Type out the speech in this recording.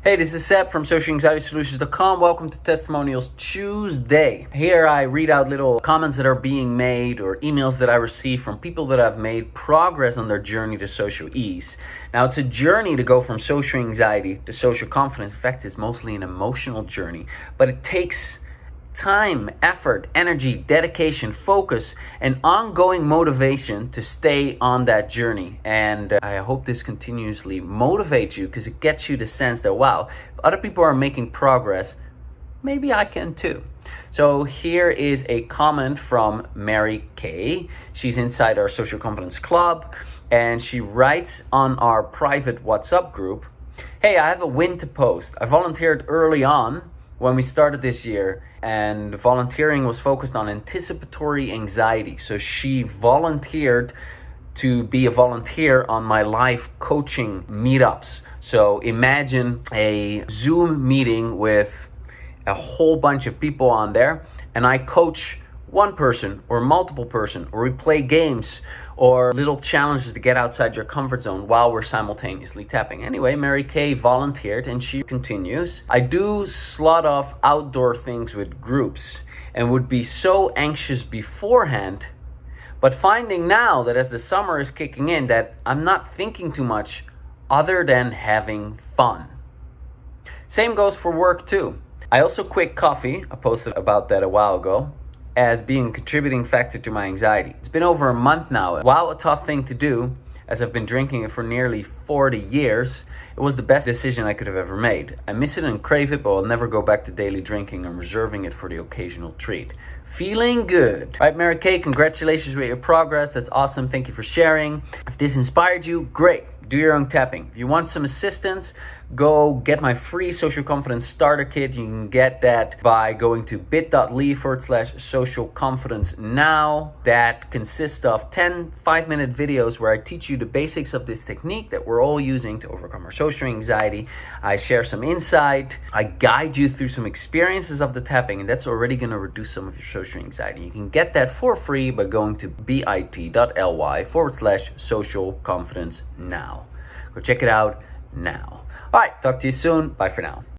Hey, this is Seb from SocialAnxietySolutions.com. Welcome to Testimonials Tuesday. Here I read out little comments that are being made or emails that I receive from people that have made progress on their journey to social ease. Now, it's a journey to go from social anxiety to social confidence. In fact, it's mostly an emotional journey, but it takes time, effort, energy, dedication, focus, and ongoing motivation to stay on that journey. And I hope this continuously motivates you because it gets you the sense that, wow, if other people are making progress, maybe I can too. So here is a comment from Mary Kay. She's inside our Social Confidence Club, and she writes on our private WhatsApp group, "Hey, I have a win to post. I volunteered early on when we started this year, and volunteering was focused on anticipatory anxiety. So she volunteered to be a volunteer on my live coaching meetups. So imagine a Zoom meeting with a whole bunch of people on there, and I coach one person or multiple person, or we play games or little challenges to get outside your comfort zone while we're simultaneously tapping." Anyway, Mary Kay volunteered, and she continues, "I do slot off outdoor things with groups and would be so anxious beforehand, but finding now that as the summer is kicking in that I'm not thinking too much other than having fun. Same goes for work too. I also quit coffee," I posted about that a while ago, "as being a contributing factor to my anxiety. It's been over a month now. While a tough thing to do, as I've been drinking it for nearly 40 years, it was the best decision I could have ever made. I miss it and crave it, but I'll never go back to daily drinking. I'm reserving it for the occasional treat. Feeling good." All right, Mary Kay, congratulations with your progress. That's awesome. Thank you for sharing. If this inspired you, great. Do your own tapping. If you want some assistance, go get my free social confidence starter kit. You can get that by going to bit.ly/social confidence now. That consists of 10 5-minute videos where I teach you the basics of this technique that we're all using to overcome our social anxiety. I share some insight. I guide you through some experiences of the tapping, and that's already going to reduce some of your social anxiety. You can get that for free by going to bit.ly/social confidence now. Go check it out now. All right, talk to you soon. Bye for now.